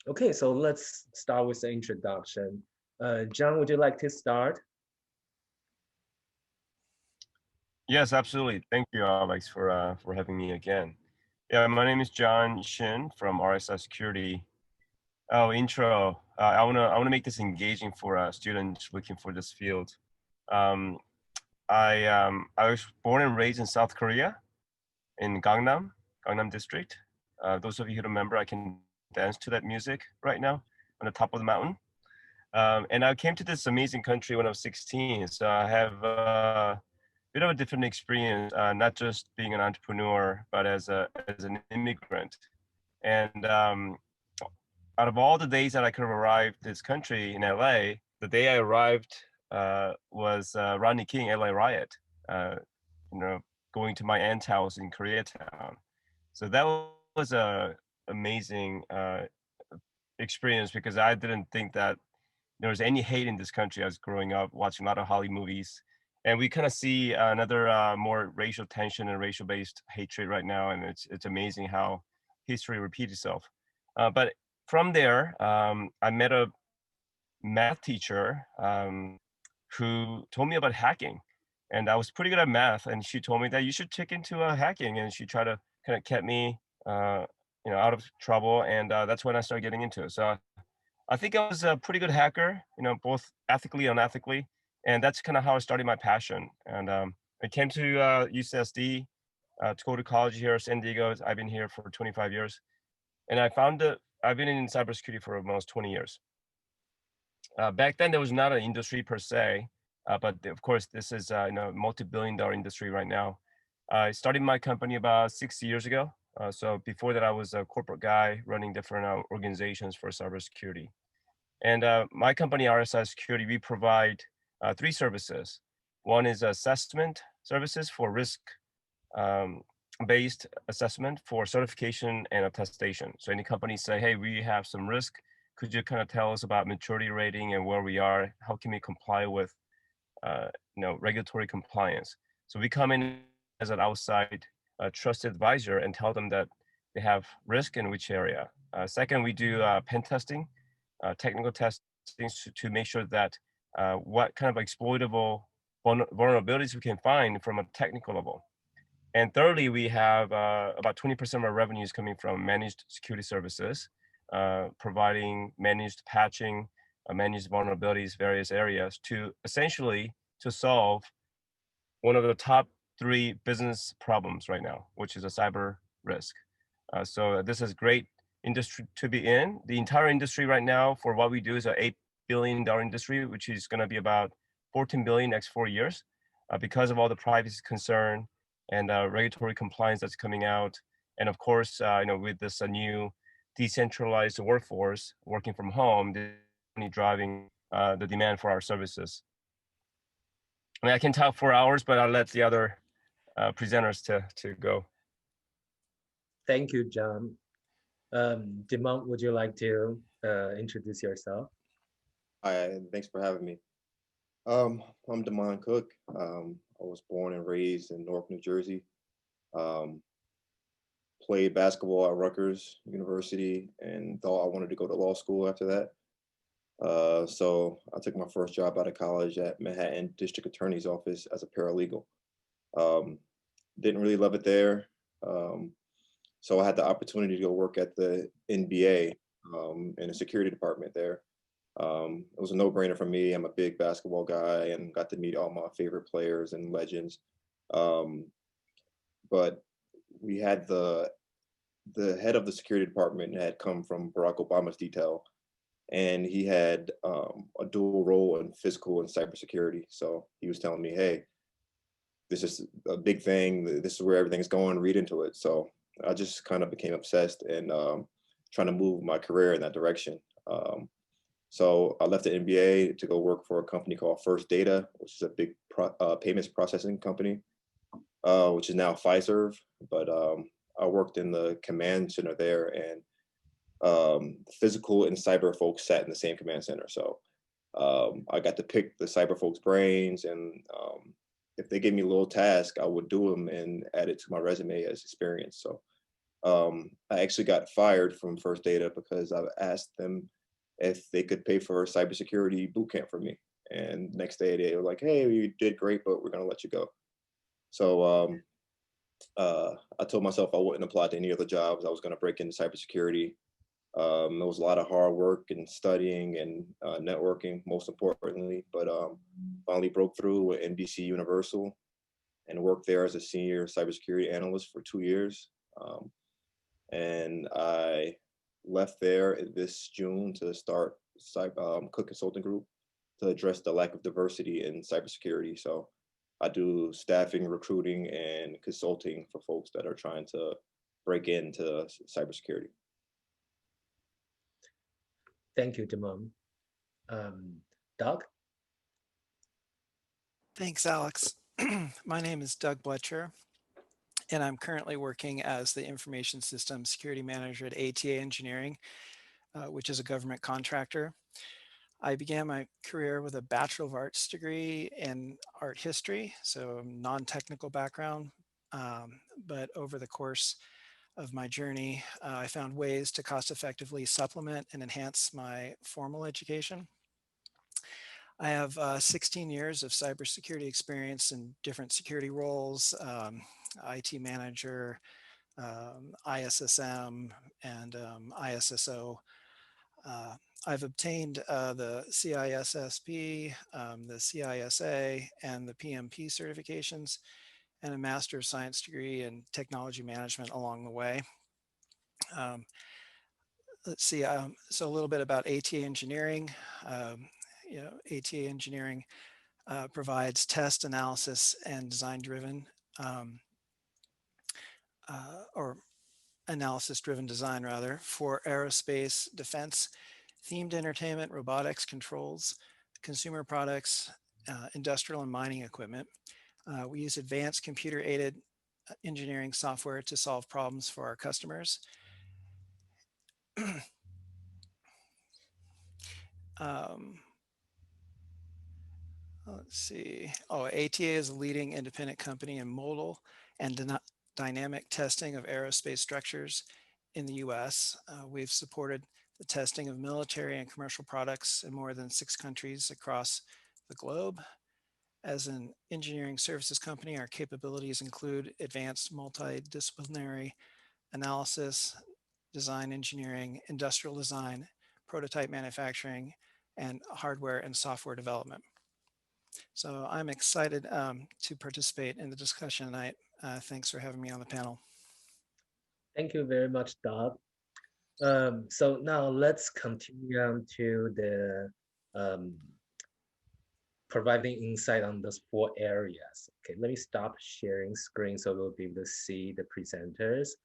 Okay, so let's start with the introduction. John, would you like to start? Yes, absolutely. Thank you, Alex, for having me again. Yeah, my name is John Shin from RSI Security. Oh, intro. I wanna make this engaging for students looking for this field. Um, I was born and raised in South Korea in Gangnam district. Those of you who remember, I can dance to that music right now on the top of the mountain. And I came to this amazing country when I was 16. So I have bit of a different experience, not just being an entrepreneur, but as an immigrant. And out of all the days that I could have arrived this country in LA, the day I arrived was Rodney King LA riot. Uh, you know, going to my aunt's house in Koreatown. So that was a amazing experience because I didn't think that there was any hate in this country. I was growing up watching a lot of Hollywood movies, and we kind of see another more racial tension and racial based hatred right now, and it's amazing how history repeats itself. But from there, I met a math teacher who told me about hacking, and I was pretty good at math, and she told me that you should check into hacking, and she tried to kind of kept me uh, out of trouble, and that's when I started getting into it. So I think I was a pretty good hacker, both ethically and unethically. And that's kind of how I started my passion. And I came to UCSD to go to college here, San Diego. I've been here for 25 years. And I found that I've been in cybersecurity for almost 20 years. Back then, there was not an industry per se, but of course, this is multi-billion-dollar industry right now. I started my company about 6 years ago. So before that, I was a corporate guy running different organizations for cybersecurity. And my company, RSI Security, we provide three services. One is assessment services for risk based assessment for certification and attestation. So any companies say, hey, we have some risk. Could you kind of tell us about maturity rating and where we are? How can we comply with regulatory compliance? So we come in as an outside trusted advisor and tell them that they have risk in which area. Second, we do pen testing, technical testing to make sure that what kind of exploitable vulnerabilities we can find from a technical level. And thirdly, we have about 20% of our revenues coming from managed security services, providing managed patching, managed vulnerabilities, various areas to essentially to solve one of the top three business problems right now, which is a cyber risk. So this is great industry to be in. The entire industry right now for what we do is a $8 billion industry, which is going to be about 14 billion next 4 years, because of all the privacy concern and regulatory compliance that's coming out, and of course, with this new decentralized workforce working from home, this is only driving the demand for our services. I mean, I can talk for hours, but I'll let the other presenters to go. Thank you, John. Dimon, would you like to introduce yourself? Hi, thanks for having me. I'm Damon Cook. I was born and raised in Newark, New Jersey. Um, Played basketball at Rutgers University and thought I wanted to go to law school after that. So I took my first job out of college at Manhattan District Attorney's Office as a paralegal. Um, didn't really love it there. Um, so I had the opportunity to go work at the NBA in the security department there. It was a no-brainer for me. I'm a big basketball guy and got to meet all my favorite players and legends. Um, but we had the head of the security department had come from Barack Obama's detail, and he had a dual role in physical and cybersecurity. So he was telling me, "Hey, this is a big thing. This is where everything's going. Read into it." So I just kind of became obsessed and trying to move my career in that direction. So I left the NBA to go work for a company called First Data, which is a big payments processing company, which is now Fiserv. But I worked in the command center there, and physical and cyber folks sat in the same command center. So I got to pick the cyber folks' brains, and if they gave me a little task, I would do them and add it to my resume as experience. So I actually got fired from First Data because I asked them if they could pay for a cybersecurity boot camp for me. And next day they were like, "Hey, you did great, but we're gonna let you go." So I told myself I wouldn't apply to any other jobs. I was gonna break into cybersecurity. It was a lot of hard work and studying and networking, most importantly. But finally broke through with NBC Universal and worked there as a senior cybersecurity analyst for 2 years. And I left there this June to start Cook Consulting Group to address the lack of diversity in cybersecurity. So I do staffing, recruiting, and consulting for folks that are trying to break into cybersecurity. Thank you, Damon. Doug? Thanks, Alex. My name is Doug Bletcher, and I'm currently working as the Information Systems Security Manager at ATA Engineering, which is a government contractor. I began my career with a Bachelor of Arts degree in art history, so non-technical background. But over the course of my journey, I found ways to cost effectively supplement and enhance my formal education. I have 16 years of cybersecurity experience in different security roles, IT manager, ISSM, and ISSO. I've obtained the CISSP, the CISA, and the PMP certifications, and a Master of Science degree in technology management along the way. Let's see, so a little bit about ATA Engineering. ATA Engineering provides test analysis and design-driven or analysis-driven design rather for aerospace, defense, themed entertainment, robotics, controls, consumer products, industrial and mining equipment. We use advanced computer-aided engineering software to solve problems for our customers. Let's see. Oh, ATA is a leading independent company in modal and dynamic testing of aerospace structures in the US. We've supported the testing of military and commercial products in more than 6 countries across the globe. As an engineering services company, our capabilities include advanced multidisciplinary analysis, design engineering, industrial design, prototype manufacturing, and hardware and software development. So I'm excited to participate in the discussion tonight. Thanks for having me on the panel. Thank you very much, Doug. So now let's continue on to the providing insight on those 4 areas. Okay, let me stop sharing screen so we'll be able to see the presenters.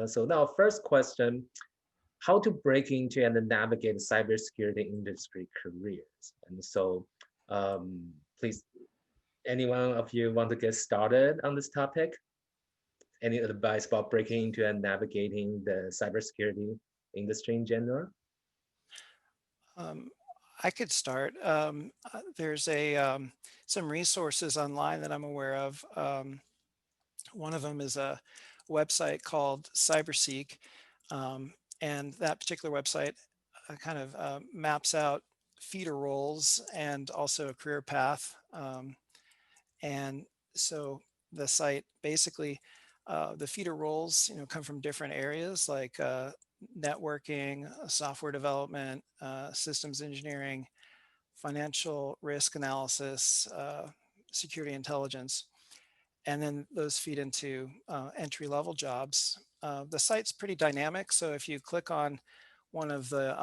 So now first question, how to break into and navigate cybersecurity industry careers. And so please, anyone of you want to get started on this topic? Any advice about breaking into and navigating the cybersecurity industry in general? I could start. There's some resources online that I'm aware of. One of them is a website called Cyberseek, and that particular website kind of maps out feeder roles and also a career path. And so the site basically, the feeder roles, come from different areas like networking, software development, systems engineering, financial risk analysis, security intelligence, and then those feed into entry-level jobs. The site's pretty dynamic, so if you click on one of the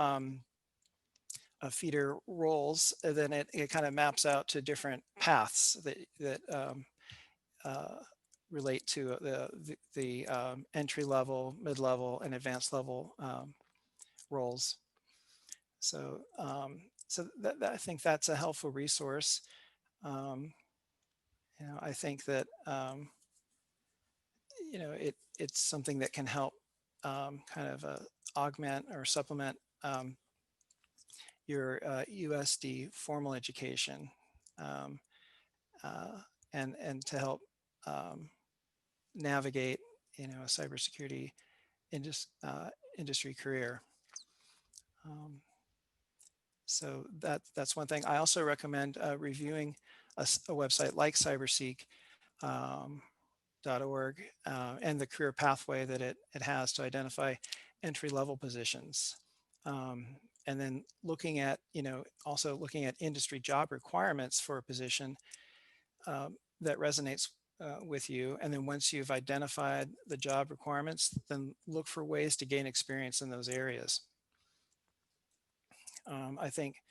feeder roles, then it kind of maps out to different paths that relate to the entry level, mid level, and advanced level roles. So, I think that's a helpful resource. I think that it's something that can help kind of augment or supplement your USD formal education, and to help navigate, a cybersecurity industry career. Um, so that's one thing. I also recommend reviewing a website like Cyberseek. Um, .org and the career pathway that it has to identify entry level positions. And then looking at, also looking at industry job requirements for a position that resonates with you. And then once you've identified the job requirements, then look for ways to gain experience in those areas. I think,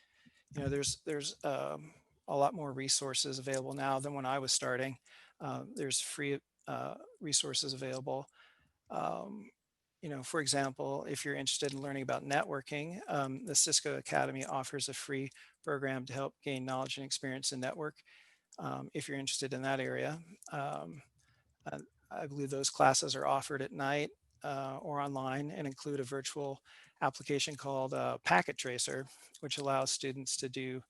there's a lot more resources available now than when I was starting. There's free resources available. Um, for example, if you're interested in learning about networking, the Cisco Academy offers a free program to help gain knowledge and experience in network. If you're interested in that area, um, I believe those classes are offered at night or online and include a virtual application called Packet Tracer, which allows students to do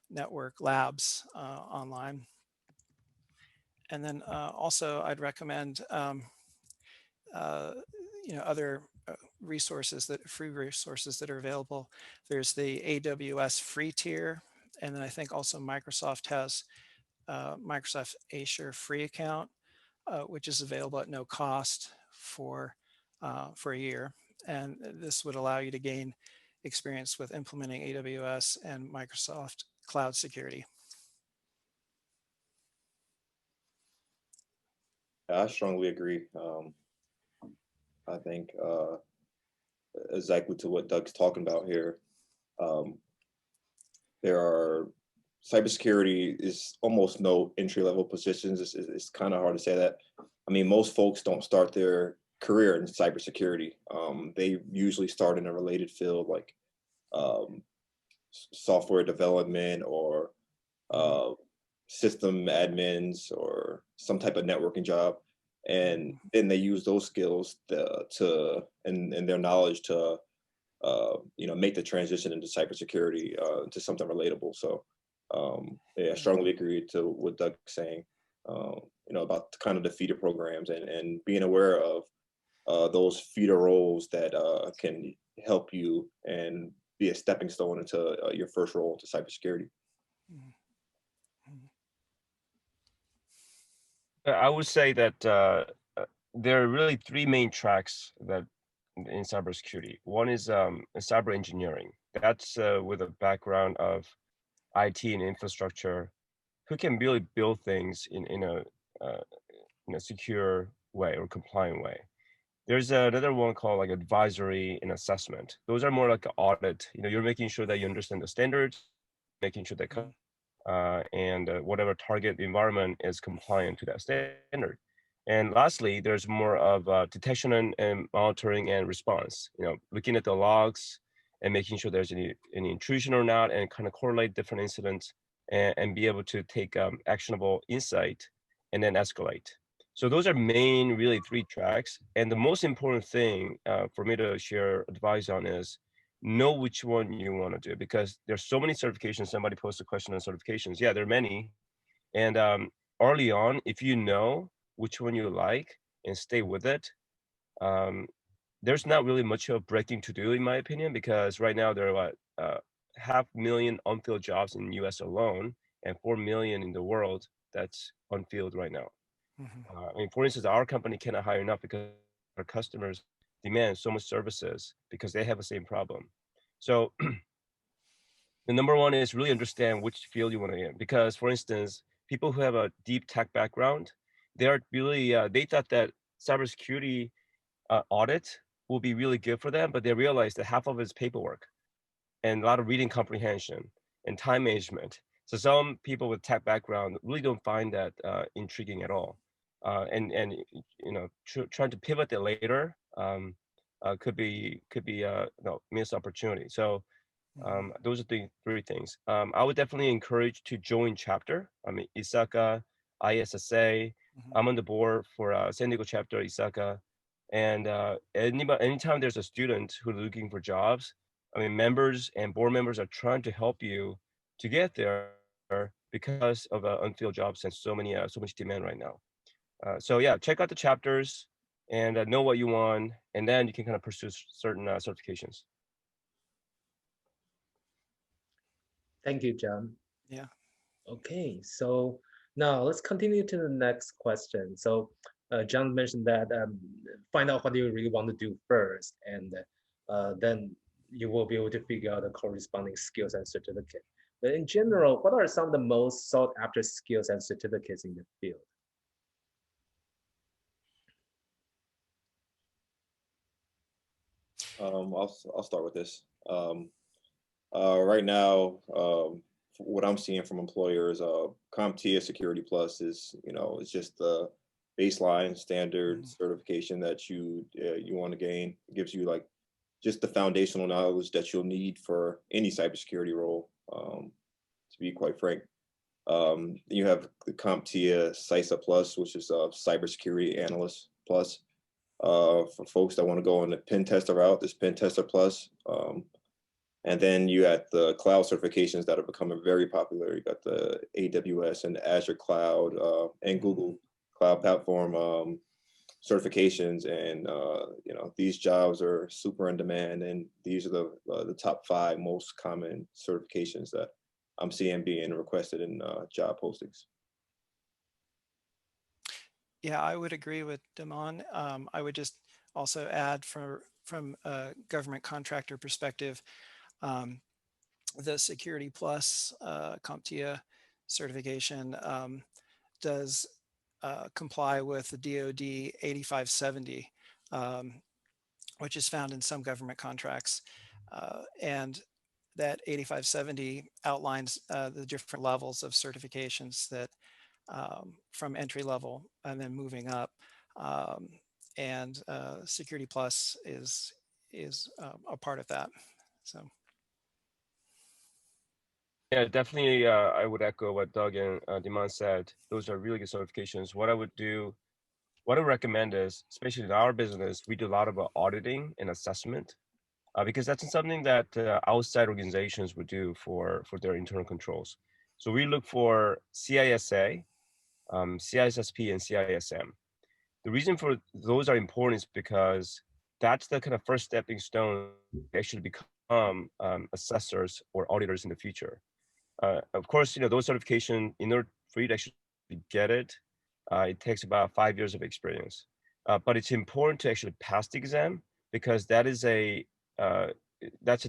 network labs online. And then also I'd recommend other resources free resources that are available. There's the AWS free tier, and then I think also Microsoft has Microsoft Azure free account, which is available at no cost for a year. And this would allow you to gain experience with implementing AWS and Microsoft cloud security. I strongly agree. I think exactly to what Doug's talking about here. There are cybersecurity is almost no entry level positions. It's kind of hard to say that. I mean, most folks don't start their career in cybersecurity. They usually start in a related field like um, software development or system admins or some type of networking job. And then they use those skills and their knowledge to make the transition into cybersecurity to something relatable. So yeah, I strongly agree to what Doug's saying, about kind of the feeder programs and being aware of those feeder roles that can help you and be a stepping stone into your first role into cybersecurity. I would say that there are really three main tracks that in cybersecurity. One is cyber engineering. That's with a background of IT and infrastructure, who can really build things in a secure way or compliant way. There's another one called like advisory and assessment. Those are more like an audit. You're making sure that you understand the standards, making sure that and whatever target environment is compliant to that standard. And lastly, there's more of detection and monitoring and response. Looking at the logs and making sure there's any intrusion or not, and kind of correlate different incidents and be able to take actionable insight and then escalate. So those are main, really three tracks. And the most important thing for me to share advice on is know which one you want to do, because there's so many certifications. Somebody posted a question on certifications. Yeah, there are many. And early on, if you know which one you like and stay with it, there's not really much of breaking to do, in my opinion, because right now there are 500,000 unfilled jobs in the US alone and 4 million in the world that's unfilled right now. For instance, our company cannot hire enough because our customers demand so much services because they have the same problem. So the number one is really understand which field you want to be in. Because, for instance, people who have a deep tech background, they are really they thought that cybersecurity audit will be really good for them, but they realized that half of it is paperwork and a lot of reading comprehension and time management. So some people with tech background really don't find that intriguing at all, and trying to pivot it later could be missed opportunity. So those are the three things. I would definitely encourage to join chapter. I mean, ISACA, ISSA. I'm on the board for San Diego chapter ISACA, and anytime there's a student who's looking for jobs, I mean, members and board members are trying to help you to get there because of unfilled jobs and so much demand right now. So yeah, check out the chapters and know what you want, and then you can kind of pursue certain certifications. Thank you, John. Yeah. Okay, so now let's continue to the next question. So John mentioned that find out what you really want to do first, and then you will be able to figure out the corresponding skills and certificate. But in general, what are some of the most sought after skills and certificates in the field? I'll start with this. Right now, what I'm seeing from employers, CompTIA Security Plus is, it's just the baseline standard certification that you want to gain. It gives you like just the foundational knowledge that you'll need for any cybersecurity role. To be quite frank, you have the CompTIA CISA Plus, which is a Cybersecurity Analyst Plus. For folks that want to go on the pen tester route, this pen tester plus. And then you got the cloud certifications that are becoming very popular. You got the AWS and Azure Cloud and Google Cloud Platform certifications, and these jobs are super in demand. And these are the top 5 most common certifications that I'm seeing being requested in job postings. Yeah, I would agree with Damon. I would just also add from a government contractor perspective, the Security Plus CompTIA certification does comply with the DoD 8570, which is found in some government contracts. And that 8570 outlines the different levels of certifications that from entry level and then moving up. And Security Plus is a part of that. So. Yeah, definitely. I would echo what Doug and Dimon said. Those are really good certifications. What I recommend is, especially in our business, we do a lot of auditing and assessment because that's something that outside organizations would do for their internal controls. So we look for CISA, CISSP, and CISM. The reason for those are important is because that's the kind of first stepping stone to actually become assessors or auditors in the future. Of course, those certification, in order for you to actually get it, it takes about 5 years of experience. But it's important to actually pass the exam because that's a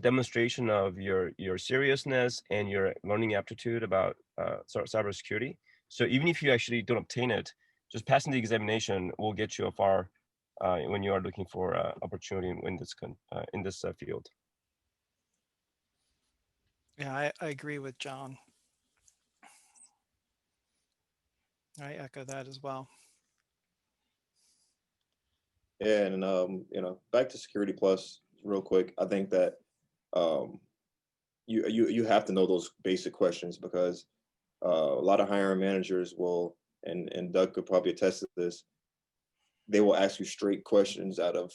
demonstration of your seriousness and your learning aptitude about cybersecurity. So even if you actually don't obtain it, just passing the examination will get you far when you are looking for opportunity in this field. Yeah, I agree with John. I echo that as well. Yeah, and back to Security Plus real quick. I think that you have to know those basic questions because a lot of hiring managers will, and Doug could probably attest to this, they will ask you straight questions out of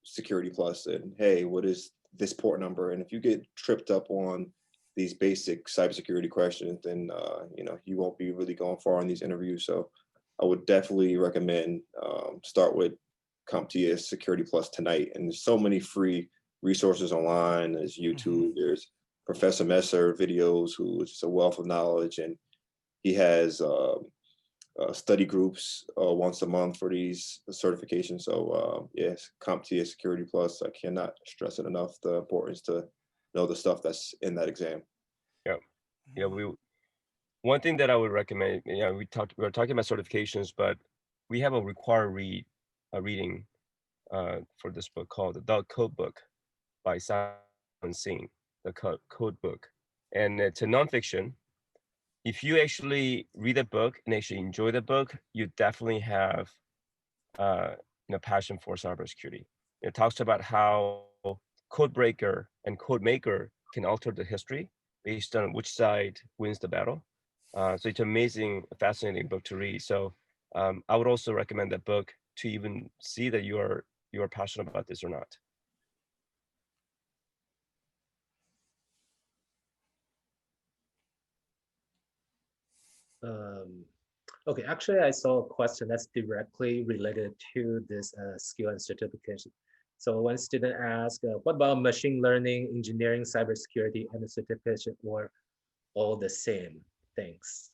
Security Plus, and hey, what is this port number? And if you get tripped up on these basic cybersecurity questions, then you won't be really going far in these interviews. So I would definitely recommend start with CompTIA Security Plus tonight. And there's so many free resources online. There's YouTube. There's Professor Messer videos, who is just a wealth of knowledge, and he has study groups once a month for these certifications. So yes, CompTIA Security Plus. I cannot stress it enough, the importance to know the stuff that's in that exam. Yeah. One thing that I would recommend, we were talking about certifications, but we have a required reading for this book called The Code Book by Simon Singh, the code book. And it's a nonfiction. If you actually read the book and actually enjoy the book, you definitely have passion for cybersecurity. It talks about how code breaker and code maker can alter the history based on which side wins the battle. So it's an amazing, fascinating book to read. So I would also recommend that book to even see that you are passionate about this or not. Okay, actually, I saw a question that's directly related to this skill and certification. So one student asked, what about machine learning, engineering, cybersecurity, and the certification, or all the same things?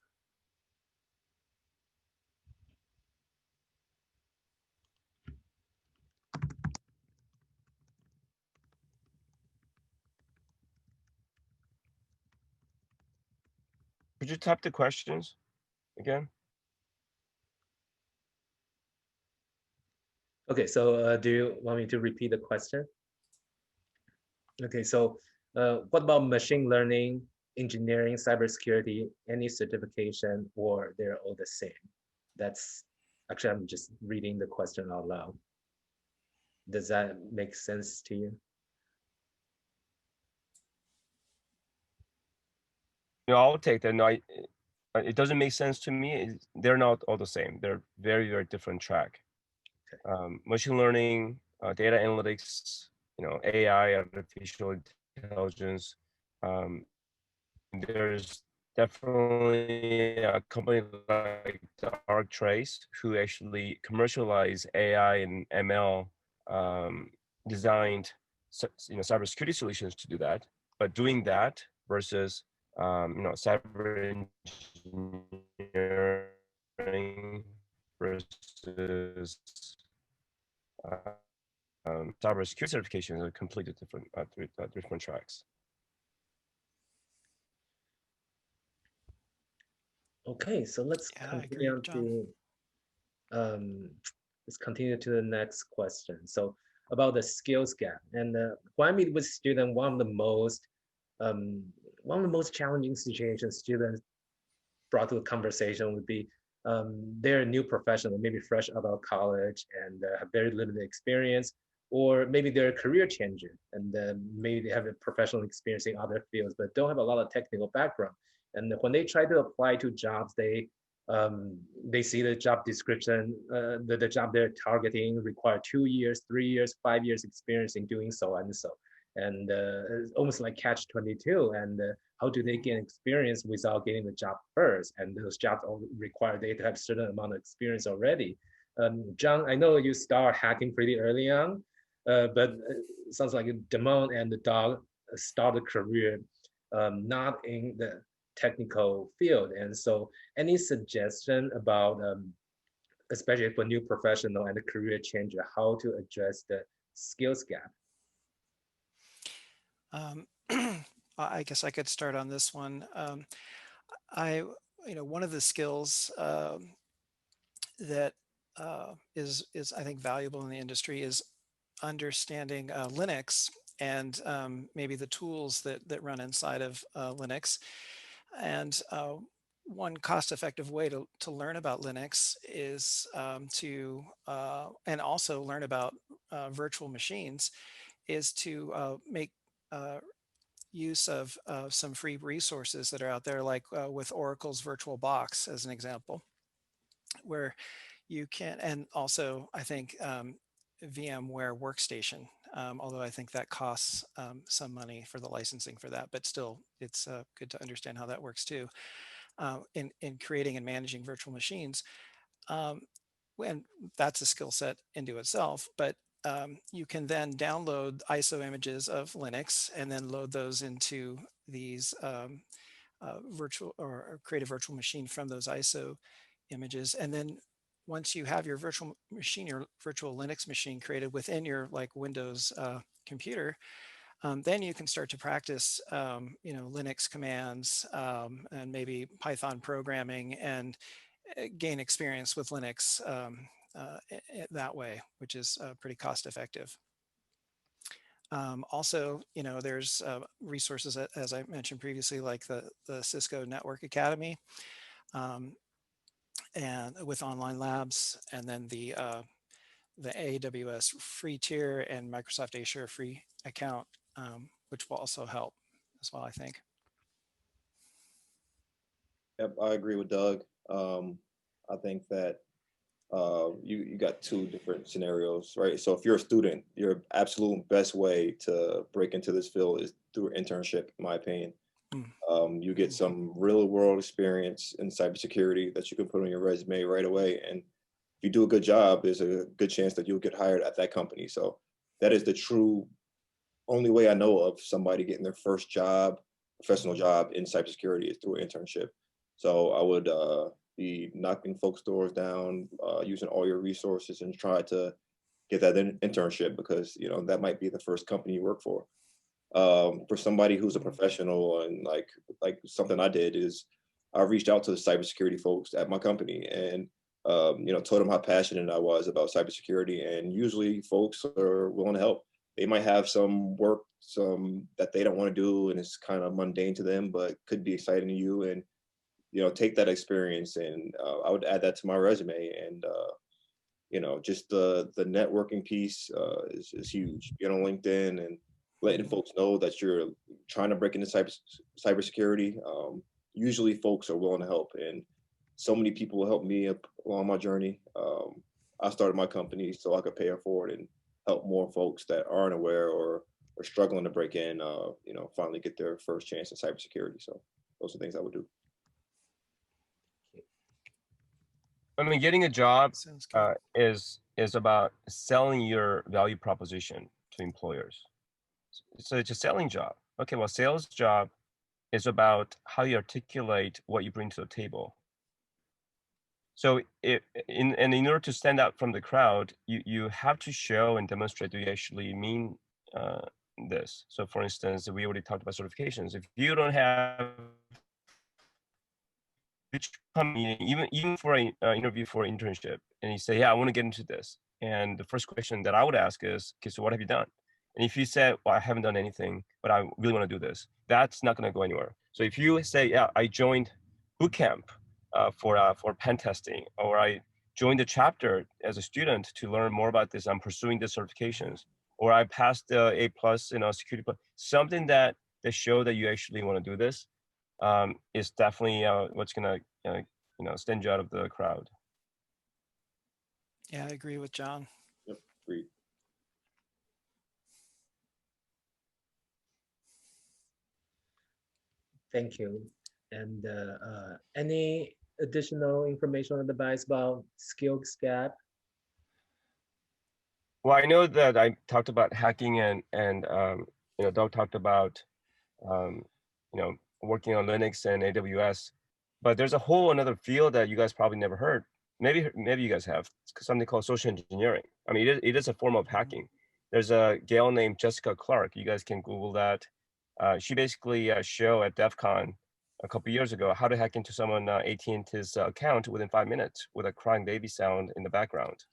Could you type the questions again? Okay, so do you want me to repeat the question? Okay, so what about machine learning, engineering, cybersecurity, any certification, or they're all the same? That's actually, I'm just reading the question out loud. Does that make sense to you? No, I'll take that. No, it doesn't make sense to me. They're not all the same. They're very, very different track. Machine learning, data analytics, AI, artificial intelligence. There's definitely a company like Darktrace who actually commercialize AI and ML, designed cybersecurity solutions to do that. But doing that versus cyber engineering versus cybersecurity certification are completely different, different tracks. Okay, so let's Yeah, I agree, continue John. to um, let's continue to the next question. So about the skills gap, and when I meet with students, um, one of the most challenging situations students brought to the conversation would be they're a new professional, maybe fresh out of college and have very limited experience, or maybe they're a career changer and maybe they have a professional experience in other fields, but don't have a lot of technical background. And when they try to apply to jobs, they see the job description, the job they're targeting require 2 years, 3 years, 5 years experience in doing so and so. And it's almost like catch 22. And how do they gain experience without getting the job first? And those jobs all require they to have certain amount of experience already. John, I know you start hacking pretty early on, but it sounds like Damon and the dog start a career not in the technical field. And so any suggestion about, especially for new professional and a career changer, how to address the skills gap? Um, I guess I could start on this one. One of the skills that is I think valuable in the industry is understanding Linux and maybe the tools that run inside of Linux. And one cost-effective way to learn about Linux is and also learn about virtual machines is to make use of some free resources that are out there, like with Oracle's VirtualBox as an example, where you can, and also I think VMware Workstation, although I think that costs some money for the licensing for that, but still it's good to understand how that works too, in creating and managing virtual machines. And that's a skill set into itself, but you can then download ISO images of Linux and then load those into these virtual or create a virtual machine from those ISO images. And then once you have your virtual machine, your virtual Linux machine created within your like Windows computer, then you can start to practice, Linux commands and maybe Python programming and gain experience with Linux that way, which is pretty cost effective. Also, there's resources, as I mentioned previously, like the Cisco Network Academy, and with online labs, and then the AWS free tier and Microsoft Azure free account, which will also help as well, I think. Yep, I agree with Doug. I think that you got two different scenarios, right? So if you're a student, your absolute best way to break into this field is through internship, in my opinion. You get some real world experience in cybersecurity that you can put on your resume right away. And if you do a good job, there's a good chance that you'll get hired at that company. So that is the true only way I know of somebody getting their first job, professional job in cybersecurity is through an internship. So I would be knocking folks' doors down, using all your resources and try to get that internship because that might be the first company you work for. For somebody who's a professional and like something I did is I reached out to the cybersecurity folks at my company and told them how passionate I was about cybersecurity, and usually folks are willing to help. They might have some work that they don't want to do and it's kind of mundane to them, but could be exciting to you, and take that experience and I would add that to my resume. And just the networking piece is huge. Get on LinkedIn and letting folks know that you're trying to break into cybersecurity. Usually folks are willing to help, and so many people helped me along my journey. I started my company so I could pay it forward and help more folks that aren't aware or are struggling to break in, finally get their first chance in cybersecurity. So those are things I would do. I mean, getting a job Sounds good. is about selling your value proposition to employers. So it's a selling job. Okay, well, sales job is about how you articulate what you bring to the table. So in order to stand out from the crowd, you have to show and demonstrate that you actually mean this. So for instance, we already talked about certifications. If you don't have which company, even for an interview for an internship, and you say, yeah, I want to get into this. And the first question that I would ask is, okay, so what have you done? And if you say, well, I haven't done anything, but I really want to do this, that's not going to go anywhere. So if you say, yeah, I joined bootcamp for pen testing, or I joined a chapter as a student to learn more about this, I'm pursuing the certifications, or I passed the A+, security, something that show that you actually want to do this, is definitely what's gonna stand you out of the crowd. Yeah, I agree with John. Yep, agreed. Thank you. And any additional information on the device about skills gap? Well, I know that I talked about hacking and Doug talked about working on Linux and AWS, but there's a whole another field that you guys probably never heard. Maybe you guys have. It's something called social engineering. I mean, it is a form of hacking. There's a gal named Jessica Clark. You guys can Google that. She basically showed at DEF CON a couple years ago how to hack into someone AT&T's account within 5 minutes with a crying baby sound in the background.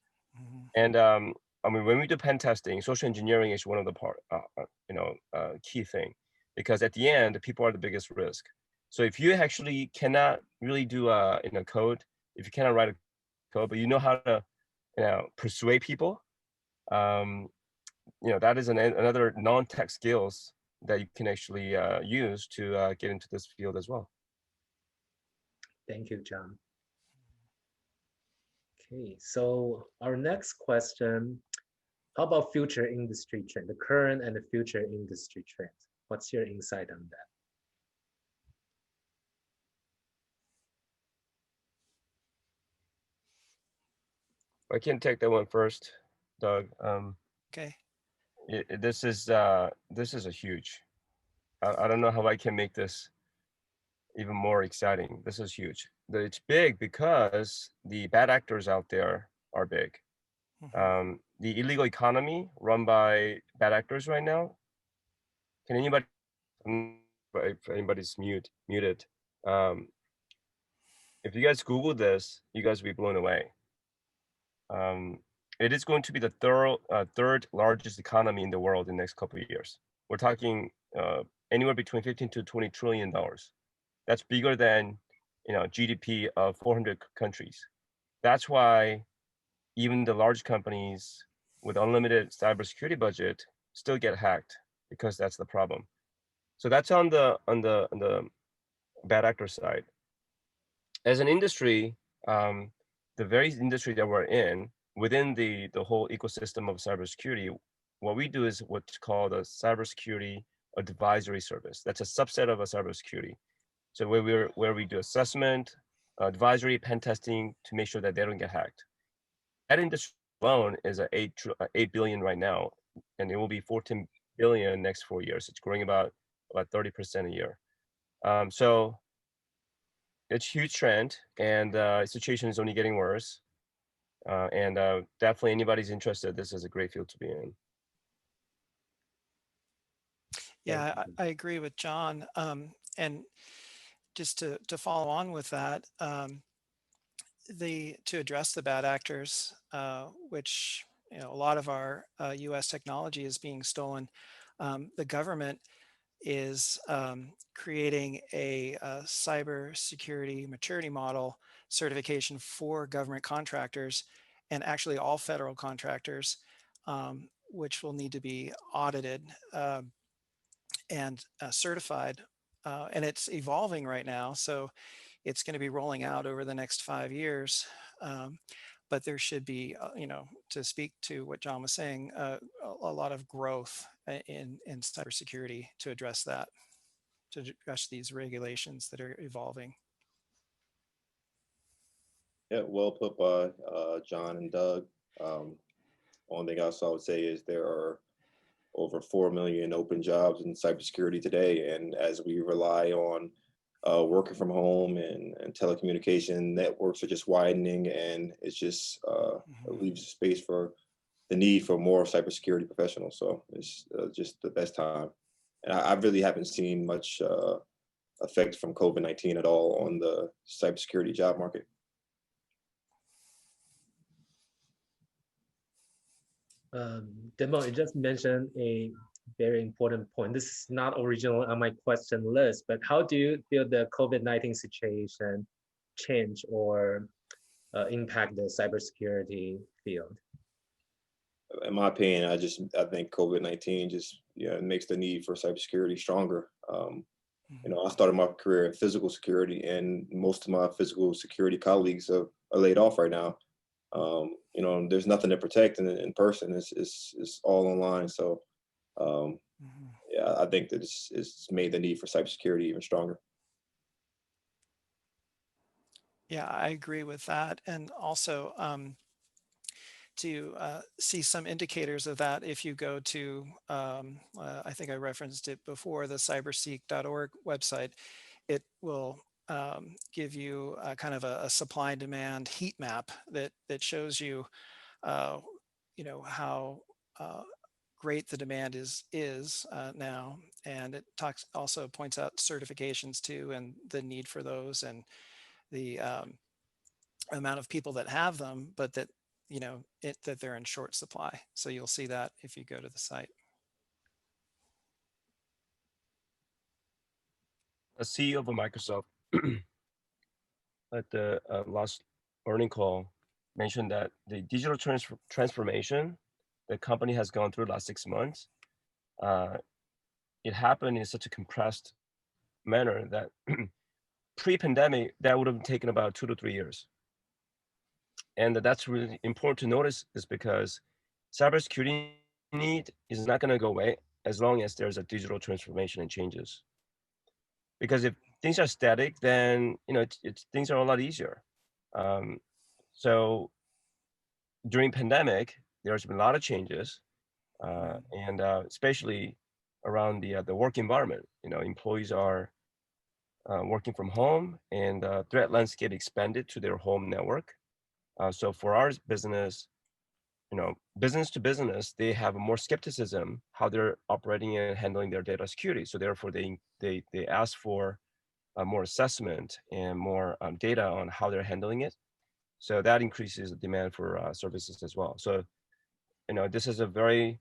And I mean, when we do pen testing, social engineering is one of the key thing, because at the end, people are the biggest risk. So if you actually cannot really do code, if you cannot write a code, but you know how to persuade people, that is another non-tech skills that you can actually use to get into this field as well. Thank you, John. Okay, so our next question, how about future industry trend, the current and the future industry trends? What's your insight on that? I can take that one first, Doug. Okay. This is a huge. I don't know how I can make this even more exciting. This is huge. It's big because the bad actors out there are big. The illegal economy run by bad actors right now. Can anybody? If anybody's muted. If you guys Google this, you guys will be blown away. It is going to be the third largest economy in the world in the next couple of years. We're talking anywhere between 15 to 20 trillion dollars. That's bigger than GDP of 400 countries. That's why even the large companies with unlimited cybersecurity budget still get hacked, because that's the problem. So that's on the bad actor side. As an industry, the very industry that we're in, within the whole ecosystem of cybersecurity, what we do is what's called a cybersecurity advisory service. That's a subset of a cybersecurity. So where we do assessment, advisory, pen testing to make sure that they don't get hacked. That industry alone is a 8 billion right now, and it will be 14 billion next 4 years. It's growing about 30% a year. So it's a huge trend, and the situation is only getting worse. And definitely anybody's interested, this is a great field to be in. Yeah, I agree with John. And just to follow on with that, to address the bad actors, which a lot of our U.S. technology is being stolen, the government is creating a cybersecurity maturity model certification for government contractors and actually all federal contractors, which will need to be audited and certified. And it's evolving right now. So it's going to be rolling out over the next 5 years. But there should be, to speak to what John was saying, a lot of growth in cybersecurity to address that, to address these regulations that are evolving. Yeah, well put by John and Doug. Only thing else I would say is there are over 4 million open jobs in cybersecurity today. And as we rely on working from home and telecommunication, networks are just widening, and it's just it leaves space for the need for more cybersecurity professionals. So it's just the best time. And I really haven't seen much effect from COVID-19 at all on the cybersecurity job market. Demo, you just mentioned a very important point. This is not original on my question list, but how do you feel the COVID-19 situation change or impact the cybersecurity field? In my opinion, I think COVID-19 just makes the need for cybersecurity stronger. I started my career in physical security, and most of my physical security colleagues are laid off right now. There's nothing to protect in person. It's all online. So, yeah, I think that it's made the need for cybersecurity even stronger. Yeah, I agree with that. And also to see some indicators of that, if you go to, I think I referenced it before, the cyberseek.org website, it will give you kind of a supply and demand heat map that shows you, how great the demand is now, and it also points out certifications too, and the need for those, and the amount of people that have them, but that that they're in short supply. So you'll see that if you go to the site. A CEO of Microsoft at the last earning call mentioned that the digital transformation the company has gone through the last 6 months, it happened in such a compressed manner that pre-pandemic, that would have taken about 2 to 3 years. And that's really important to notice, is because cybersecurity need is not going to go away as long as there's a digital transformation and changes. Because if things are static, then things are a lot easier. So during pandemic, there's been a lot of changes, and especially around the work environment. Employees are working from home, and threat landscape expanded to their home network. So for our business, business to business, they have more skepticism how they're operating and handling their data security. So therefore, they ask for more assessment and more data on how they're handling it. So that increases the demand for services as well. So, this is a very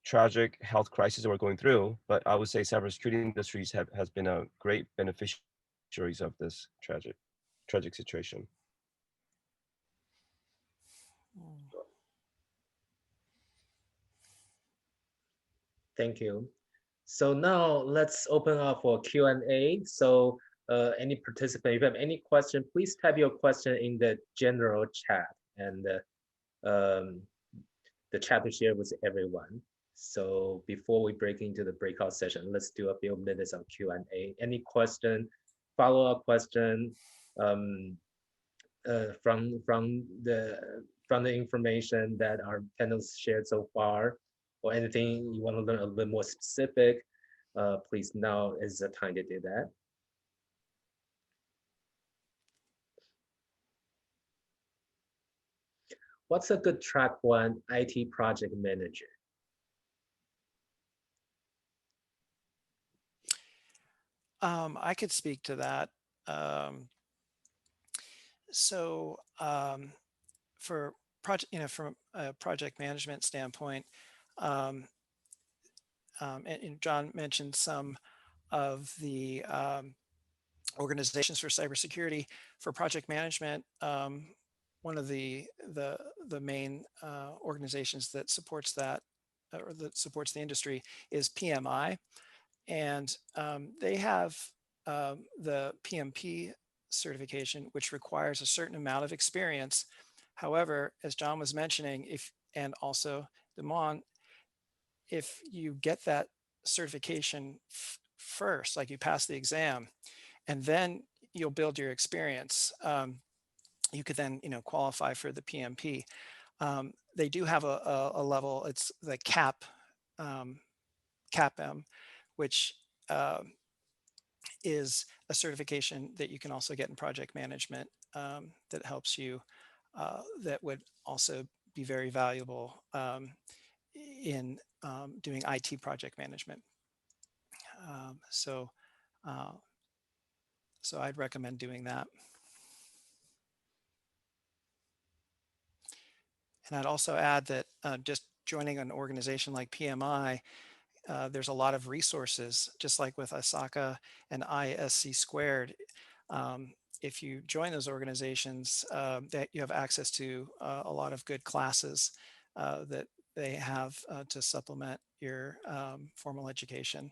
tragic health crisis that we're going through, but I would say cybersecurity industries has been a great beneficiaries of this tragic situation. Thank you. So now let's open up for Q&A. So any participant, if you have any question, please type your question in the general chat, and the chat to share with everyone. So before we break into the breakout session, let's do a few minutes of Q&A. Any question, follow-up question um, from the information that our panelists shared so far, or anything you want to learn a little bit more specific, please now is the time to do that. What's a good track one IT project manager? I could speak to that. So for project, from a project management standpoint, and John mentioned some of the organizations for cybersecurity. For project management, one of the main organizations that supports that, or that supports the industry, is PMI, and they have the PMP certification, which requires a certain amount of experience. However, as John was mentioning, and also Damon, if you get that certification first, like you pass the exam, and then you'll build your experience, you could then qualify for the PMP. They do have a level. It's the CAPM, which is a certification that you can also get in project management, that helps you, that would also be very valuable in doing IT project management. So I'd recommend doing that. And I'd also add that just joining an organization like PMI, there's a lot of resources, just like with ISACA and ISC squared. If you join those organizations, that you have access to a lot of good classes that they have to supplement your formal education.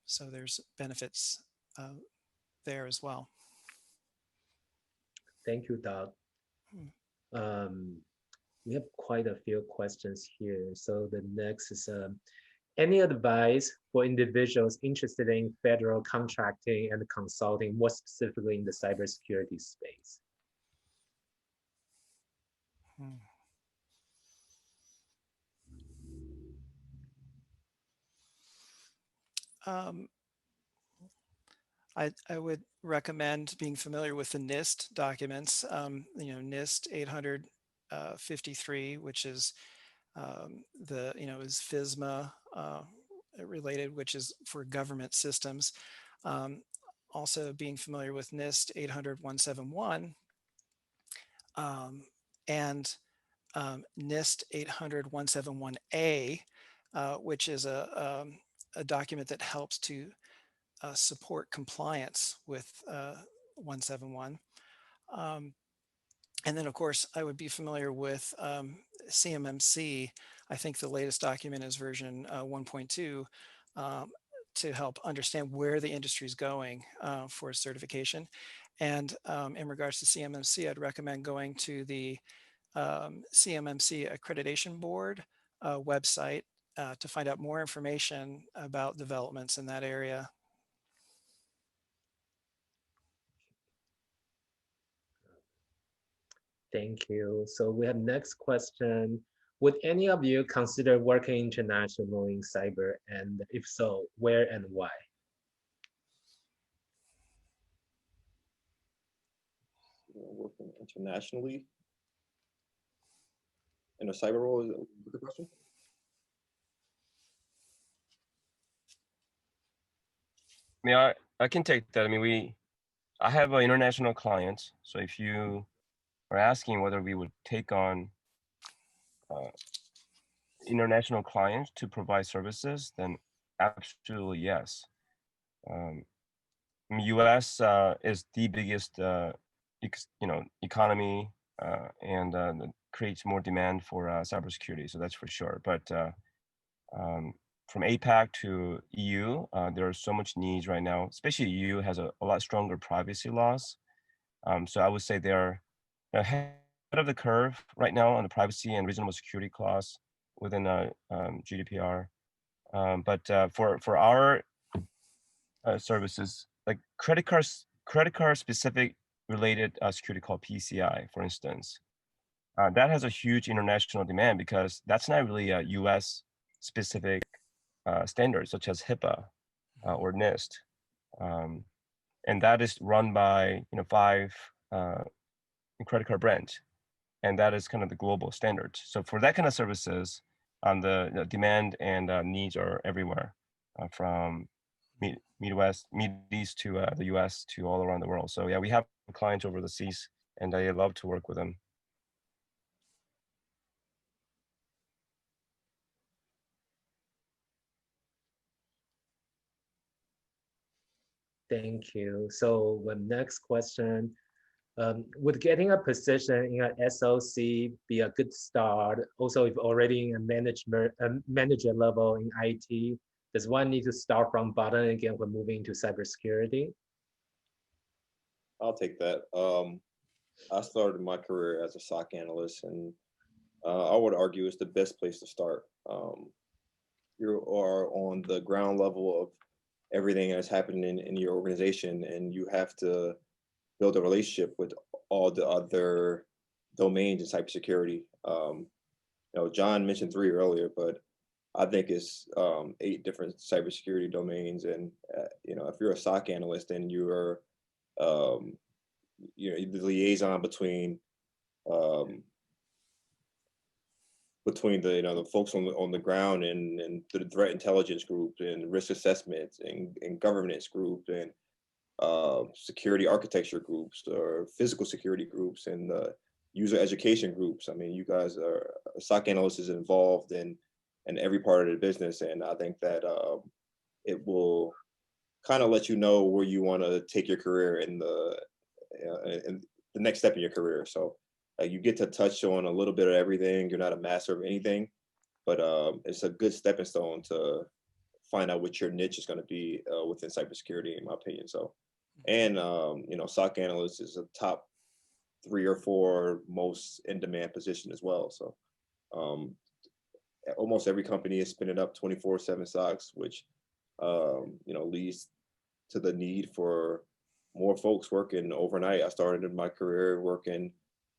So there's benefits there as well. Thank you, Doug. We have quite a few questions here. So the next is any advice for individuals interested in federal contracting and consulting, more specifically in the cybersecurity space? I would recommend being familiar with the NIST documents, NIST 853, which is is FISMA related, which is for government systems. Also being familiar with NIST 800-171 and NIST 800-171A, which is a document that helps to support compliance with 171. And then, of course, I would be familiar with CMMC. I think the latest document is version 1.2 to help understand where the industry is going for certification. And in regards to CMMC, I'd recommend going to the CMMC Accreditation Board website to find out more information about developments in that area. Thank you. So we have next question. Would any of you consider working internationally in cyber? And if so, where and why? Working internationally in a cyber role is the question? I mean, I can take that. I mean, I have an international client. So if you are asking whether we would take on international clients to provide services, then absolutely yes. U.S. Is the biggest, economy, and creates more demand for cybersecurity. So that's for sure. But from APAC to EU, there are so much needs right now. Especially EU has a lot stronger privacy laws. So I would say they're ahead of the curve right now on the privacy and reasonable security clause. within GDPR. But for our services, like credit card specific related security called PCI, for instance, that has a huge international demand because that's not really a US specific standard such as HIPAA or NIST. And that is run by 5 credit card brands, and that is kind of the global standard. So for that kind of services, the demand and needs are everywhere, from Midwest, East to the US to all around the world. So yeah, we have clients over the seas, and I love to work with them. Thank you. So the next question, would getting a position in an SOC be a good start? Also, if already in a manager level in IT, does one need to start from bottom again when moving to cybersecurity? I'll take that. I started my career as a SOC analyst, and I would argue it's the best place to start. You are on the ground level of everything that's happening in your organization, and you have to build a relationship with all the other domains in cybersecurity. John mentioned 3 earlier, but I think it's 8 different cybersecurity domains. And if you're a SOC analyst, then you are the liaison between the folks on the ground and the threat intelligence group and risk assessments and governance group and security architecture groups or physical security groups and user education groups. I mean, you guys are SOC analysts is involved in every part of the business, and I think that it will kind of let you know where you want to take your career in the next step in your career. So you get to touch on a little bit of everything. You're not a master of anything, but it's a good stepping stone to find out what your niche is going to be within cybersecurity, in my opinion. So, and SOC analyst is a top 3 or 4 most in-demand position as well. So, almost every company is spinning up 24/7 SOCs, which leads to the need for more folks working overnight. I started in my career working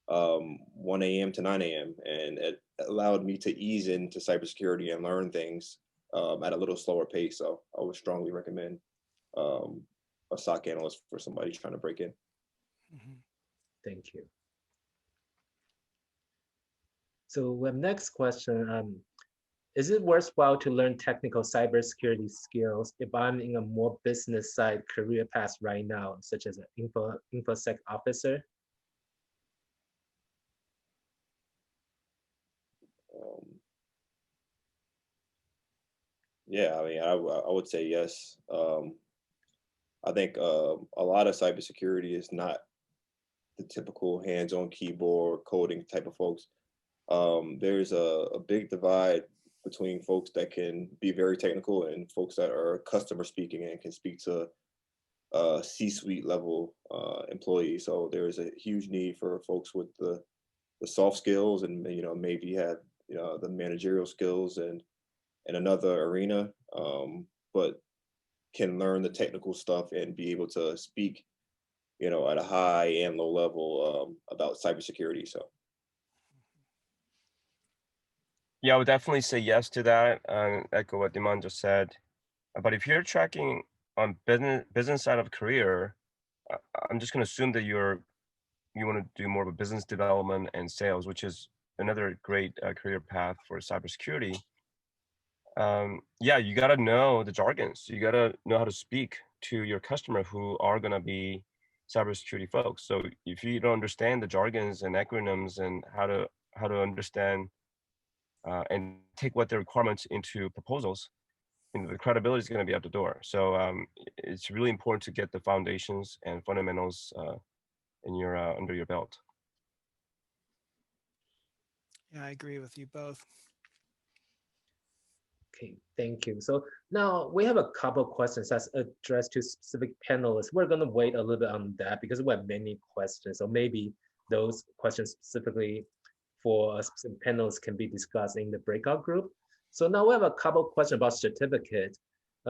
1 a.m. to 9 a.m. and it allowed me to ease into cybersecurity and learn things at a little slower pace. So I would strongly recommend a SOC analyst for somebody trying to break in. Thank you. So the next question, is it worthwhile to learn technical cybersecurity skills if I'm in a more business side career path right now, such as an InfoSec officer? Yeah, I mean, I would say yes. I think a lot of cybersecurity is not the typical hands-on keyboard coding type of folks. There's a big divide between folks that can be very technical and folks that are customer speaking and can speak to C-suite level employees. So there's a huge need for folks with the soft skills and maybe have the managerial skills and in another arena, but can learn the technical stuff and be able to speak at a high and low level about cybersecurity. So Yeah, I would definitely say yes to that, and echo what Diman just said. But if you're tracking on business side of career, I'm just going to assume that you want to do more of a business development and sales, which is another great career path for cybersecurity. Yeah, you got to know the jargons. You got to know how to speak to your customer who are going to be cybersecurity folks. So if you don't understand the jargons and acronyms and how to understand and take what the requirements into proposals, the credibility is going to be out the door. So it's really important to get the foundations and fundamentals in your under your belt. Yeah, I agree with you both. Okay, thank you. So now we have a couple of questions that's addressed to specific panelists. We're going to wait a little bit on that because we have many questions. So maybe those questions specifically for specific panels can be discussed in the breakout group. So now we have a couple of questions about certificate.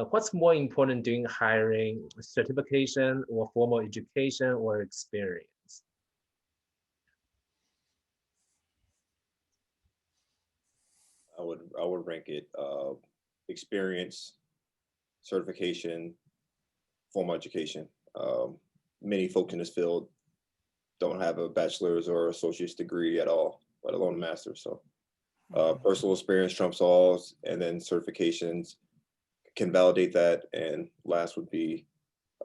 What's more important during hiring, certification or formal education or experience? I would rank it experience, certification, formal education. Many folks in this field don't have a bachelor's or associate's degree at all, let alone a master's. So personal experience trumps all, and then certifications can validate that. And last would be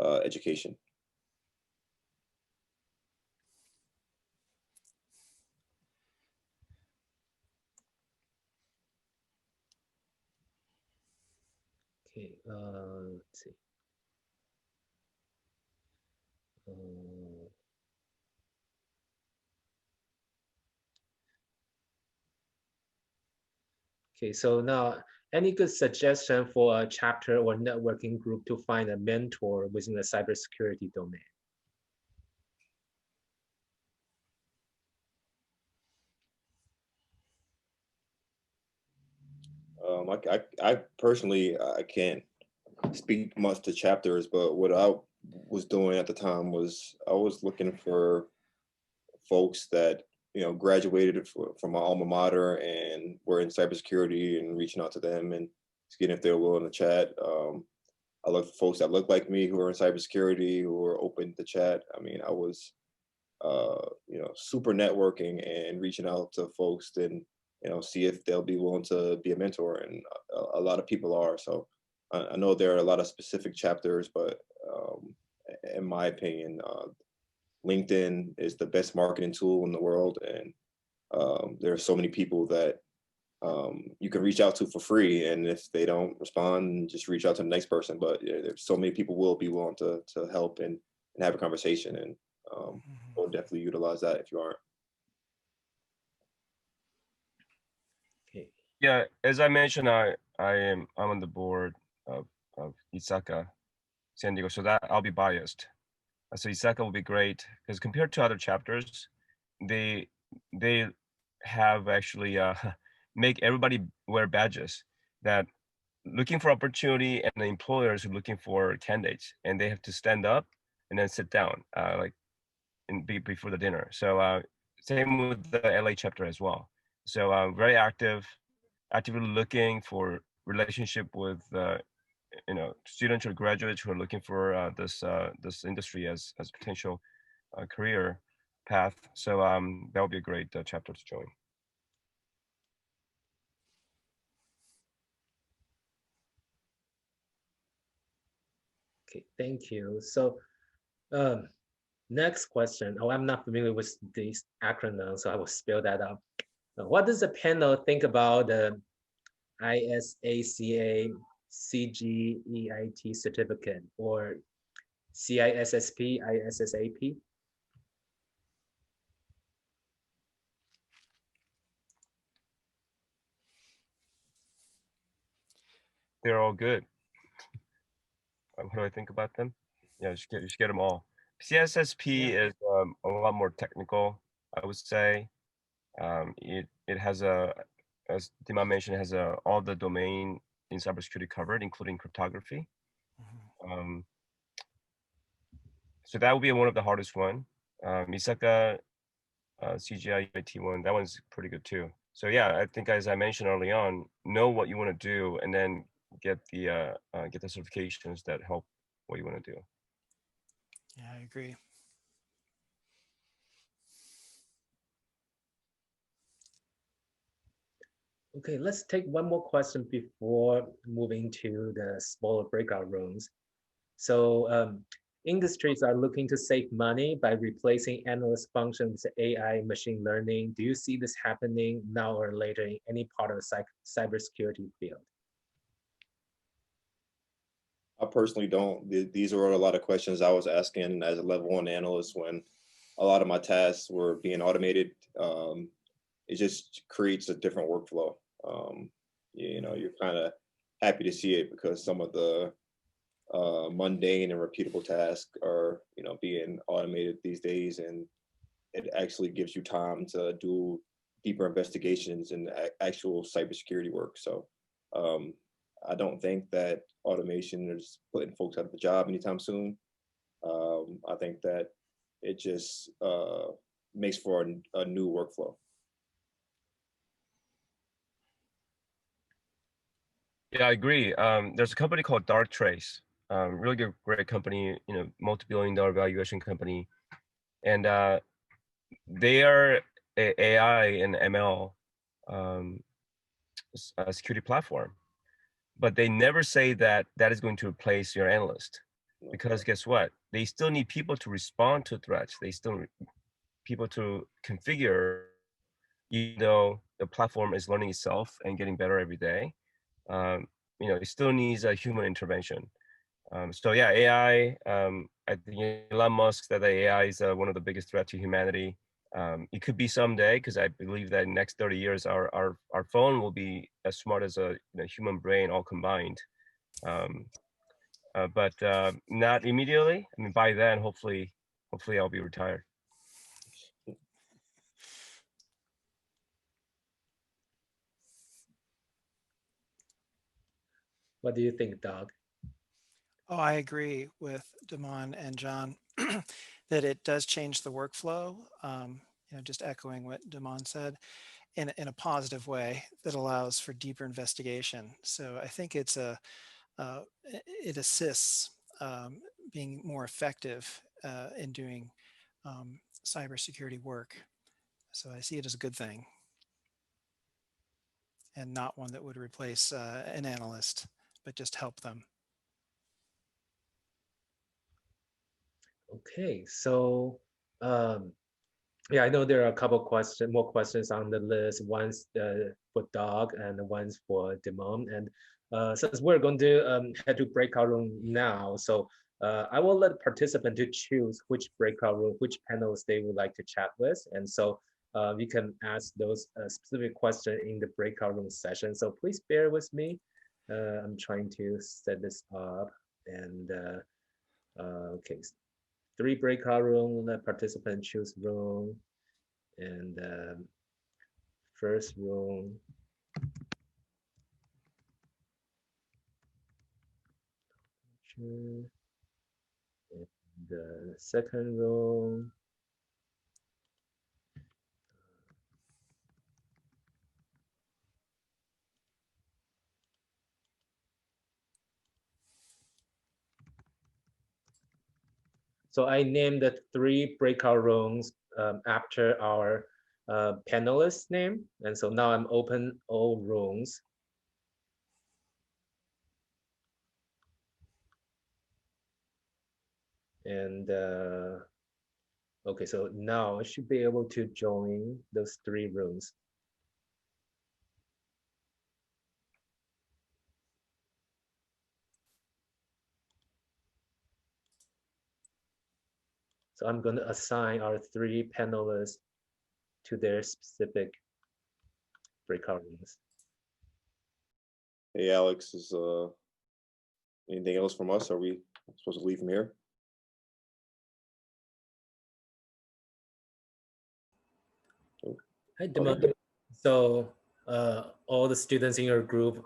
education. Okay, let's see. Okay, so now any good suggestion for a chapter or networking group to find a mentor within the cybersecurity domain? I personally, I can't speak much to chapters, but what I was doing at the time was I was looking for folks that graduated from my alma mater and were in cybersecurity and reaching out to them and seeing if they're willing to chat. I look for folks that look like me who are in cybersecurity who are open to chat. I mean, I was super networking and reaching out to folks and see if they'll be willing to be a mentor, and a lot of people are. So I know there are a lot of specific chapters, but in my opinion, LinkedIn is the best marketing tool in the world, and there are so many people that you can reach out to for free, and if they don't respond, just reach out to the next person. But there's so many people will be willing to help and have a conversation, and we'll definitely utilize that if you aren't. Okay. Yeah, as I mentioned, I'm on the board of Isaka San Diego, so that I'll be biased. So Isaka will be great because compared to other chapters, they have actually make everybody wear badges that looking for opportunity, and the employers are looking for candidates, and they have to stand up and then sit down like before the dinner. So same with the LA chapter as well. So very actively looking for relationship with students or graduates who are looking for this industry as potential career path. So that would be a great chapter to join. Okay, thank you. So next question. Oh, I'm not familiar with these acronyms, so I will spell that out. What does the panel think about the ISACA CGEIT certificate or CISSP, ISSAP? They're all good. What do I think about them? Yeah, you should get them all. CSSP is a lot more technical, I would say. It has as Dima mentioned, it has all the domain in cybersecurity covered, including cryptography. So that would be one of the hardest one. Misaka CGI one, that one's pretty good too. So yeah, I think as I mentioned early on, know what you want to do, and then get the certifications that help what you want to do. Yeah, I agree. Okay, let's take one more question before moving to the smaller breakout rooms. So industries are looking to save money by replacing analyst functions with AI machine learning. Do you see this happening now or later in any part of the cybersecurity field? I personally don't. These are a lot of questions I was asking as a level 1 analyst when a lot of my tasks were being automated. It just creates a different workflow. You're kind of happy to see it because some of the mundane and repeatable tasks are, being automated these days, and it actually gives you time to do deeper investigations and actual cybersecurity work. So I don't think that automation is putting folks out of a job anytime soon. I think that it just makes for a new workflow. Yeah, I agree. There's a company called Darktrace, really good, great company, multi-billion-dollar valuation company, and they are a AI and ML security platform, but they never say that that is going to replace your analyst, because guess what? They still need people to respond to threats. They still need people to configure, even though the platform is learning itself and getting better every day. It still needs a human intervention. So yeah, AI. I think Elon Musk said that AI is one of the biggest threats to humanity. It could be someday, because I believe that in the next 30 years, our phone will be as smart as a human brain all combined. But not immediately. I mean, by then, hopefully I'll be retired. What do you think, Doug? Oh, I agree with Damon and John that it does change the workflow. Just echoing what Damon said in a positive way that allows for deeper investigation. So I think it assists being more effective in doing cybersecurity work. So I see it as a good thing, and not one that would replace an analyst, but just help them. Okay, so yeah, I know there are a couple more questions on the list. One's for Doug and one's for Demon. And since we're going to head to breakout room now, so I will let participant to choose which breakout room, which panels they would like to chat with. And so you can ask those specific questions in the breakout room session. So please bear with me. I'm trying to set this up. And okay, 3 breakout room, let participant choose room. And first room, and the second room, so I named the 3 breakout rooms after our panelist name. And so now I'm open all rooms. And okay, so now I should be able to join those 3 rooms. So I'm going to assign our 3 panelists to their specific breakout rooms. Hey, Alex, is anything else from us? Are we supposed to leave from here? Hi, Demon. So all the students in your group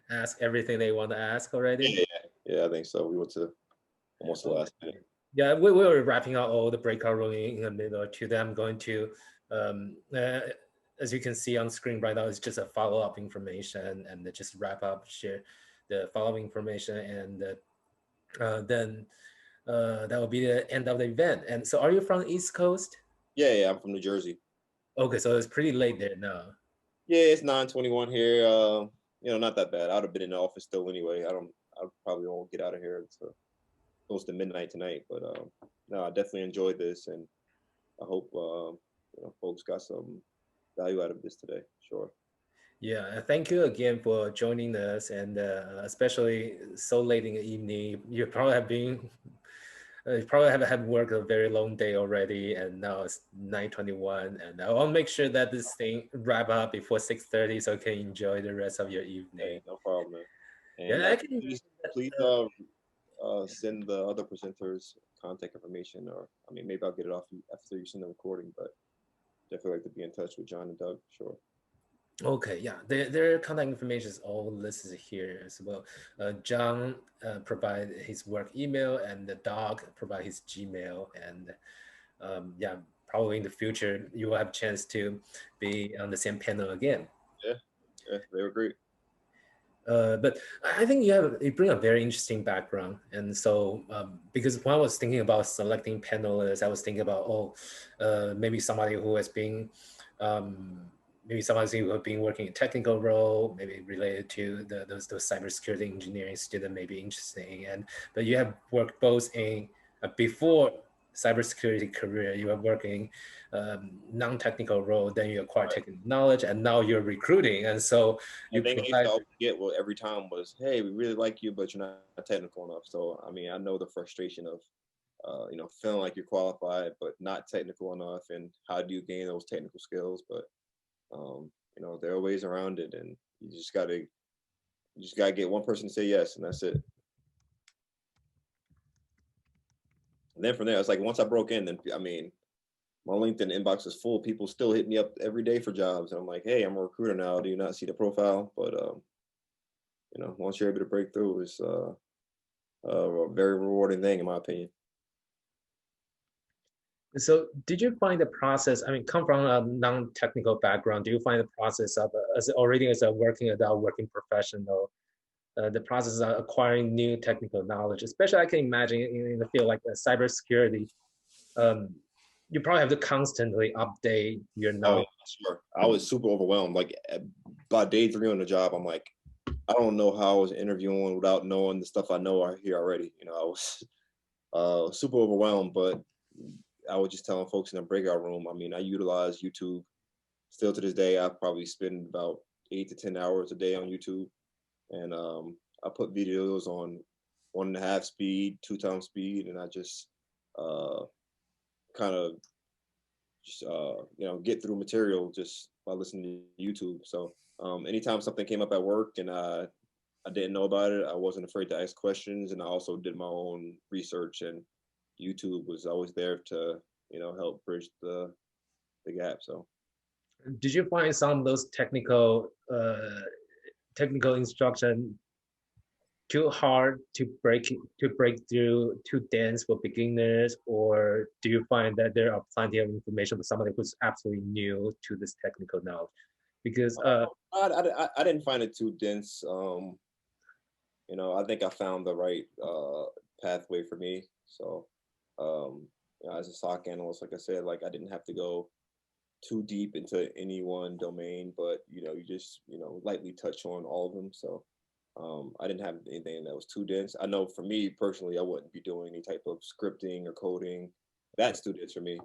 ask everything they want to ask already? Yeah, I think so. We went to almost the last minute. Yeah, we were wrapping up all the breakout room in the middle to them going to, as you can see on screen right now, it's just a follow-up information and just wrap up, share the follow-up information, and then that will be the end of the event. And so are you from East Coast? Yeah, I'm from New Jersey. Okay, so it's pretty late there now. Yeah, it's 9:21 here. Not that bad. I'd have been in the office still anyway. I probably won't get out of here until close to midnight tonight. But no, I definitely enjoyed this, and I hope folks got some value out of this today. Sure. Yeah, thank you again for joining us, and especially so late in the evening. You probably have been, you probably have had worked a very long day already, and now it's 9:21. And I want to make sure that this thing wrap up before 6:30, so you can enjoy the rest of your evening. Hey, no problem, man. And Yeah, I can. please send the other presenters contact information, or I mean, maybe I'll get it off you after you send the recording, but definitely like to be in touch with John and Doug. Sure. Okay, yeah, their contact information is all listed here as well. John provide his work email, and the dog provide his Gmail, and yeah, probably in the future you will have a chance to be on the same panel again. Yeah, yeah, they were great. But I think you bring a very interesting background, and so because when I was thinking about selecting panelists, I was thinking about maybe somebody who has been um, maybe somebody who has been working in technical role, maybe related to those cybersecurity engineering student may be interesting, but you have worked both in before cybersecurity career, you are working non-technical role, then you acquire Right. technical knowledge, and now you're recruiting, and so The you thing I used to provide. always get every time was, "Hey, we really like you, but you're not technical enough." So I mean, I know the frustration of feeling like you're qualified but not technical enough, and how do you gain those technical skills? But there are ways around it, and you just gotta get one person to say yes, and that's it. And then from there, it's like once I broke in, then I mean, my LinkedIn inbox is full. People still hit me up every day for jobs, and I'm like, "Hey, I'm a recruiter now. Do you not see the profile?" But once you're able to break through, it's a very rewarding thing, in my opinion. So did you find the process, I mean, come from a non-technical background, do you find the process of, as a working adult, working professional, the process of acquiring new technical knowledge, especially I can imagine in the field like cybersecurity, um, you probably have to constantly update your Oh yeah, knowledge. sure. I was super overwhelmed. Like by day 3 on the job, I'm like, I don't know how I was interviewing without knowing the stuff I know here already. I was super overwhelmed, but I was just telling folks in the breakout room. I mean, I utilize YouTube still to this day. I probably spend about 8 to 10 hours a day on YouTube, and I put videos on 1.5 speed, 2 times speed, and I just uh, kind of just get through material just by listening to YouTube. So anytime something came up at work and I didn't know about it, I wasn't afraid to ask questions, and I also did my own research. And YouTube was always there to help bridge the gap. So Did you find some of those technical instruction too hard to break through, too dense for beginners, or do you find that there are plenty of information for somebody who's absolutely new to this technical knowledge? Because I didn't find it too dense. I think I found the right pathway for me. So as a SOC analyst, like I said, like I didn't have to go too deep into any one domain, but you just lightly touch on all of them. So I didn't have anything that was too dense. I know for me personally, I wouldn't be doing any type of scripting or coding. That's too dense for me.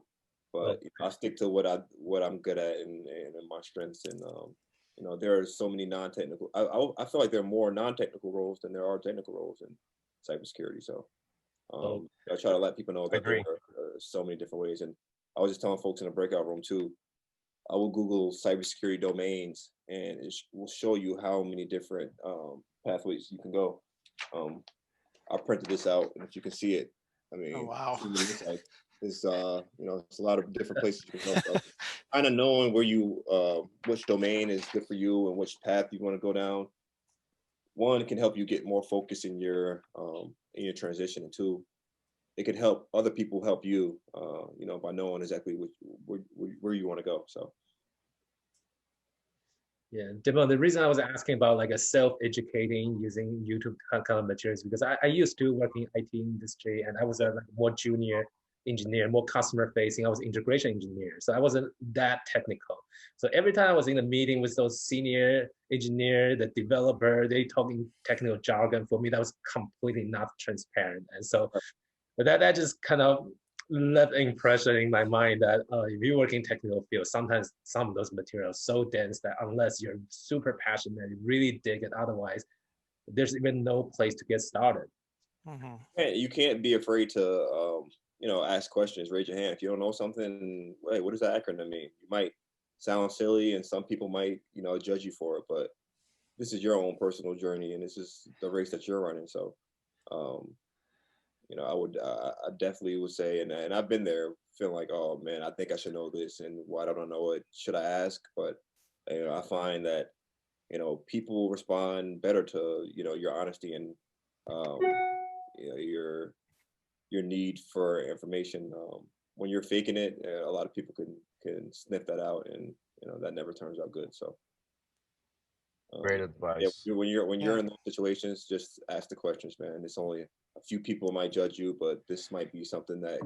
But I stick to what I'm good at and my strengths. And there are so many non-technical. I feel like there are more non-technical roles than there are technical roles in cybersecurity. So I try to let people know that there are so many different ways. And I was just telling folks in the breakout room too. I will Google cybersecurity domains, and it will show you how many different pathways you can go. I printed this out, and if you can see it, I mean, Oh, wow. it's like it's it's a lot of different places you can go. So kind of knowing which domain is good for you and which path you want to go down. One, can help you get more focus in your transition, and two, it could help other people help you, by knowing exactly where you want to go. So. yeah, Dibon, the reason I was asking about like a self-educating using YouTube kind of materials because I used to work in IT industry and I was a like more junior engineer, more customer facing. I was integration engineer, so I wasn't that technical. So every time I was in a meeting with those senior engineer, the developer, they talking technical jargon. For me, that was completely not transparent, and so but that just kind of left an impression in my mind that if you work in technical field, sometimes some of those materials so dense that unless you're super passionate and really dig it, otherwise there's even no place to get started. Mm-hmm. You can't be afraid to ask questions. Raise your hand if you don't know something. Hey, what does that acronym mean? You might sound silly, and some people might judge you for it, but this is your own personal journey, and this is the race that you're running. So, um, I definitely would say, and I've been there feeling like, oh man, I think I should know this, and why don't I know it? Should I ask? But I find that people respond better to your honesty and um, your need for information. When you're faking it, a lot of people can sniff that out, and that never turns out good. So Great yeah, advice. when you're in those situations, just ask the questions, man. It's only a few people might judge you, but this might be something that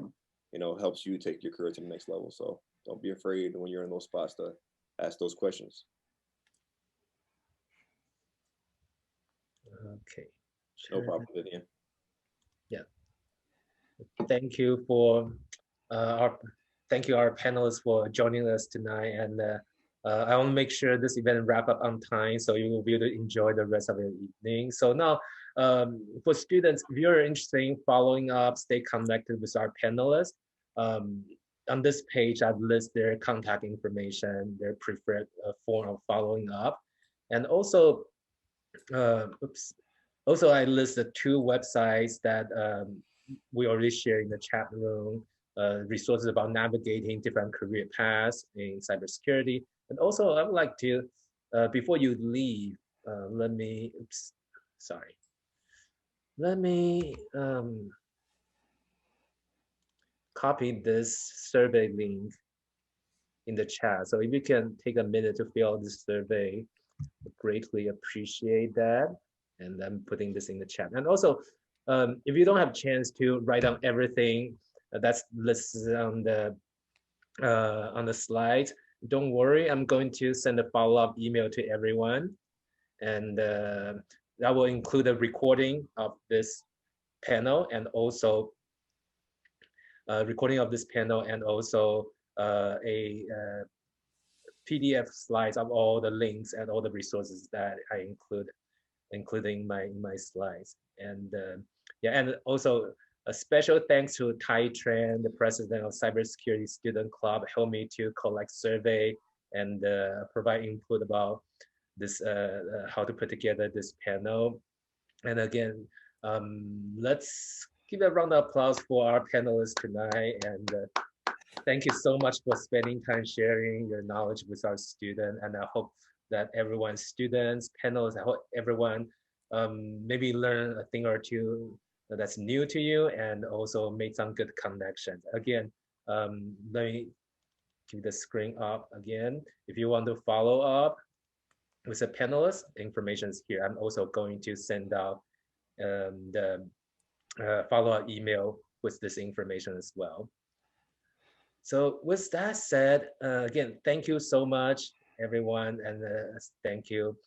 helps you take your career to the next level. So don't be afraid when you're in those spots to ask those questions. Okay. No Sure. problem, Vivian. Yeah. Thank you for our thank you our panelists for joining us tonight, and I want to make sure this event wrap up on time so you will be able to enjoy the rest of the evening. So now, for students, if you're interested in following up, stay connected with our panelists. Um, on this page, I've listed their contact information, their preferred form of following up, and also, oops. Also, I listed two websites that we already shared in the chat room, resources about navigating different career paths in cybersecurity. And also, I would like to, before you leave, let me, oops, sorry. Let me copy this survey link in the chat. So if you can take a minute to fill out this survey, greatly appreciate that. And I'm putting this in the chat. And also, if you don't have a chance to write down everything that's listed on the slide, don't worry. I'm going to send a follow-up email to everyone, and that will include a recording of this panel and also a PDF slides of all the links and all the resources that I include, including my slides. And yeah, and also a special thanks to Tai Tran, the president of Cybersecurity Student Club, helped me to collect survey and provide input about this, how to put together this panel. And again, let's give a round of applause for our panelists tonight. And thank you so much for spending time sharing your knowledge with our students. And I hope that everyone, students, panelists, I hope everyone maybe learn a thing or two that's new to you and also make some good connections. Again, let me keep the screen up again. If you want to follow up with a panelist, information is here. I'm also going to send out the follow-up email with this information as well. So with that said, again, thank you so much, everyone. And thank you,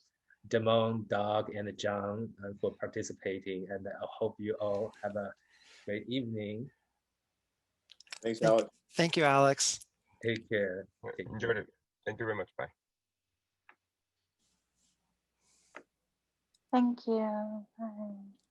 Damon, Doug, and John for participating. And I hope you all have a great evening. Thanks, Alex. Thank you, Alex. Take care. Enjoyed it. Thank you very much. Bye. Thank you. Bye.